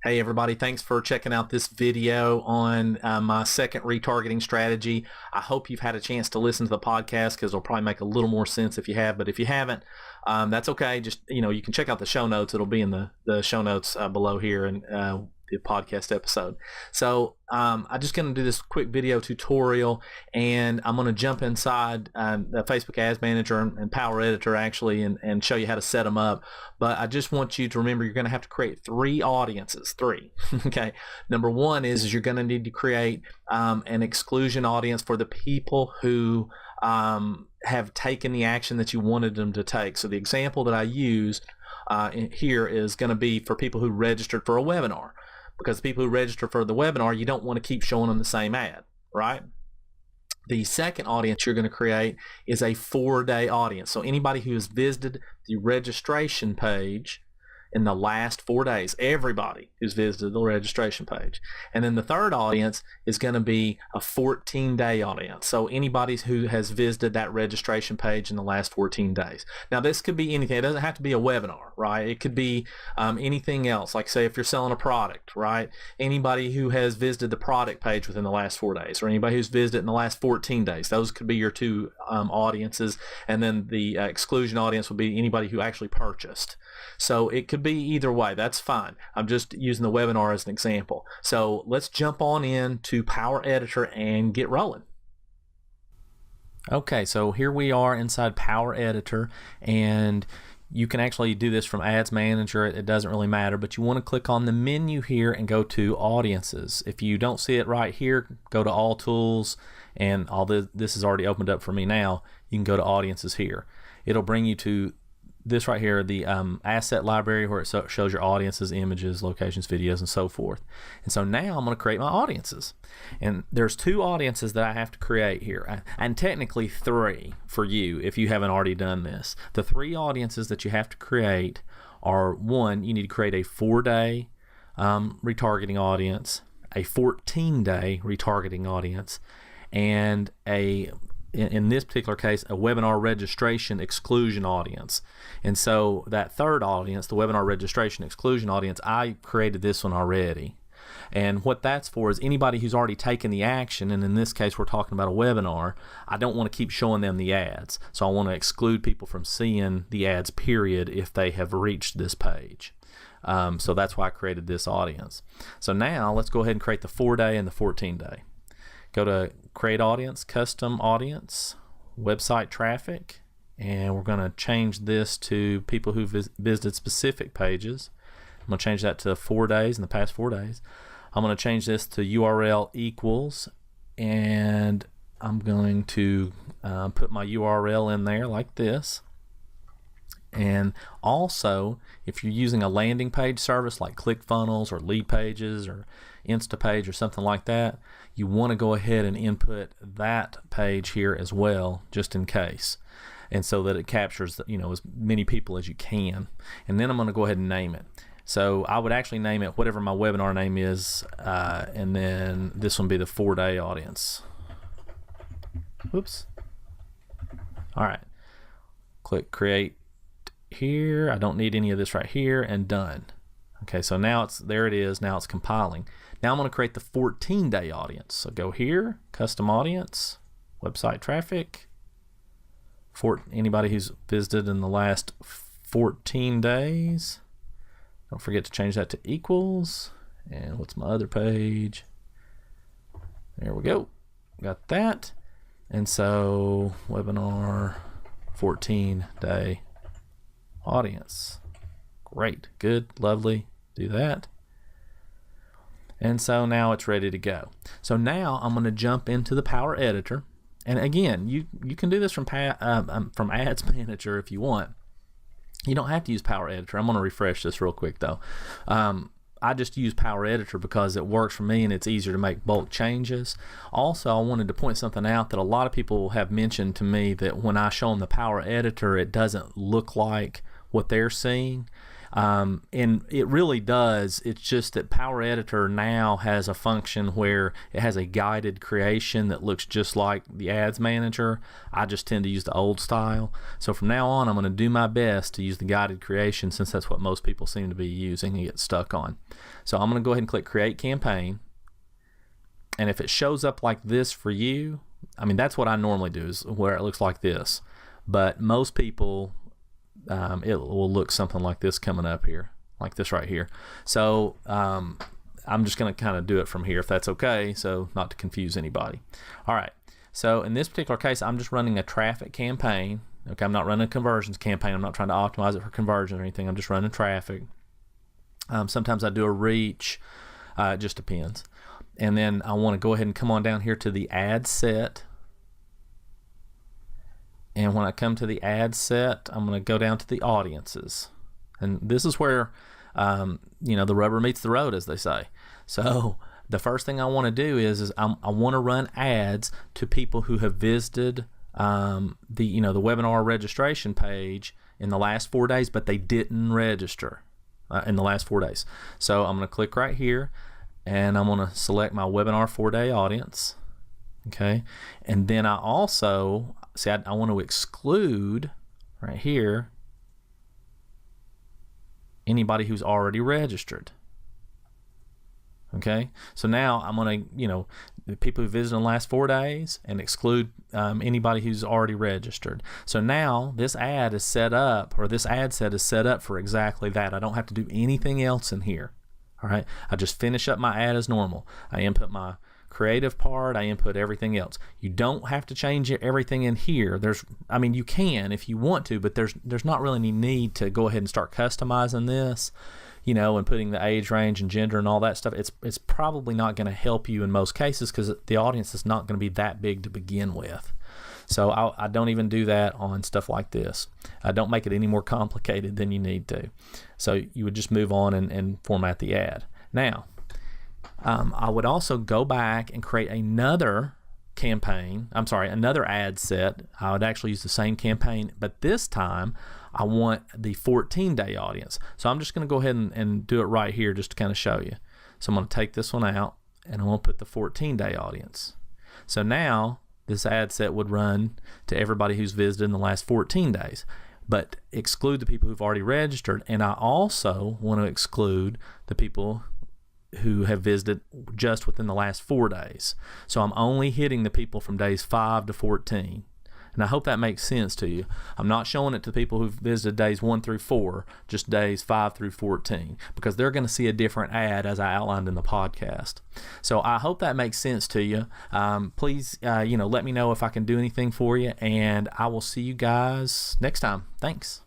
Hey everybody, thanks for checking out this video on my second retargeting strategy. I hope you've had a chance to listen to the podcast because it'll probably make a little more sense if you have, but if you haven't, that's okay. Just, you can check out the show notes. It'll be in the show notes below here and the podcast episode. So I'm just going to do this quick video tutorial, and I'm going to jump inside the Facebook Ads Manager and Power Editor actually and show you how to set them up. But I just want you to remember you're going to have to create 3 audiences. 3. Okay. Number 1 is you're going to need to create an exclusion audience for the people who have taken the action that you wanted them to take. So the example that I used here is going to be for people who registered for a webinar, because the people who register for the webinar, you don't want to keep showing them the same ad, right? The second audience you're going to create is a 4-day audience. So anybody who has visited the registration page in the last 4 days, everybody who's visited the registration page. And then the third audience is going to be a 14-day audience. So anybody who has visited that registration page in the last 14 days. Now this could be anything. It doesn't have to be a webinar, right? It could be anything else. Like say if you're selling a product, right? Anybody who has visited the product page within the last 4 days, or anybody who's visited in the last 14 days. Those could be your 2 audiences. And then the exclusion audience would be anybody who actually purchased. So it could be either way. That's fine. I'm just using the webinar as an example. So let's jump on in to Power Editor and get rolling. Okay, so here we are inside Power Editor, and you can actually do this from Ads Manager. It doesn't really matter, but you want to click on the menu here and go to Audiences. If you don't see it right here, go to All Tools, and all this is already opened up for me now. You can go to Audiences here. It'll bring you to this right here, the asset library, where it shows your audiences, images, locations, videos, and so forth. And so now I'm going to create my audiences. And there's 2 audiences that I have to create here, and technically 3 for you if you haven't already done this. The 3 audiences that you have to create are: 1, you need to create a 4-day retargeting audience, a 14-day retargeting audience, and in this particular case, a webinar registration exclusion audience. And so that third audience, the webinar registration exclusion audience, I created this one already. And what that's for is anybody who's already taken the action, and in this case we're talking about a webinar. I don't want to keep showing them the ads. So I want to exclude people from seeing the ads, period, if they have reached this page. So that's why I created this audience. So now let's go ahead and create the 4-day and the 14-day. Go to Create Audience, Custom Audience, Website Traffic, and we're going to change this to people who visited specific pages. I'm going to change that to 4 days, in the past 4 days. I'm going to change this to URL equals, and I'm going to put my URL in there like this. And also, if you're using a landing page service like ClickFunnels or Lead Pages or Instapage or something like that, you want to go ahead and input that page here as well, just in case, and so that it captures as many people as you can. And then I'm going to go ahead and name it. So I would actually name it whatever my webinar name is, and then this one be the 4-day audience. Whoops. All right. Click Create here. I don't need any of this right here, and done. Okay, so now there it is. Now it's compiling. Now I'm going to create the 14-day audience. So go here, Custom Audience, Website Traffic, anybody who's visited in the last 14 days. Don't forget to change that to equals. And what's my other page? There we go. Got that. And so webinar 14-day audience. Great, good, lovely. Do that. And so now it's ready to go. So now I'm going to jump into the Power Editor. And again, you can do this from Ads Manager if you want. You don't have to use Power Editor. I'm going to refresh this real quick though. I just use Power Editor because it works for me and it's easier to make bulk changes. Also, I wanted to point something out that a lot of people have mentioned to me, that when I show them the Power Editor, it doesn't look like what they're seeing. And it really does. It's just that Power Editor now has a function where it has a guided creation that looks just like the Ads Manager. I just tend to use the old style. So from now on, I'm going to do my best to use the guided creation, since that's what most people seem to be using and get stuck on. So I'm going to go ahead and click Create Campaign. And if it shows up like this for you, I mean, that's what I normally do, is where it looks like this. But most people, it will look something like this coming up here, like this right here. So I'm just going to kind of do it from here, if that's okay, so not to confuse anybody. All right, so in this particular case, I'm just running a traffic campaign. Okay, I'm not running a conversions campaign. I'm not trying to optimize it for conversions or anything. I'm just running traffic. Sometimes I do a reach. It just depends. And then I want to go ahead and come on down here to the ad set. And when I come to the ad set, I'm going to go down to the audiences. And this is where, the rubber meets the road, as they say. So the first thing I want to do is I want to run ads to people who have visited the webinar registration page in the last 4 days, but they didn't register in the last 4 days. So I'm going to click right here, and I'm going to select my webinar 4-day audience. Okay, and then I also see I want to exclude right here anybody who's already registered. Okay, so now I'm going to, the people who visited in the last 4 days, and exclude anybody who's already registered. So now this ad is set up, or this ad set is set up for exactly that. I don't have to do anything else in here. All right, I just finish up my ad as normal. I input my creative part, I input everything else. You don't have to change everything in here. You can if you want to, but there's not really any need to go ahead and start customizing this, and putting the age range and gender and all that stuff. It's probably not going to help you in most cases, because the audience is not going to be that big to begin with. So I don't even do that on stuff like this. I don't make it any more complicated than you need to. So you would just move on and format the ad. Now, I would also go back and create another another ad set. I would actually use the same campaign, but this time I want the 14-day audience. So I'm just going to go ahead and do it right here just to kind of show you. So I'm going to take this one out, and I'm going to put the 14-day audience. So now this ad set would run to everybody who's visited in the last 14 days, but exclude the people who've already registered. And I also want to exclude the people who have visited just within the last 4 days. So I'm only hitting the people from days 5 to 14. And I hope that makes sense to you. I'm not showing it to people who've visited days 1 through 4, just days 5 through 14, because they're going to see a different ad, as I outlined in the podcast. So I hope that makes sense to you. Please, let me know if I can do anything for you, and I will see you guys next time. Thanks.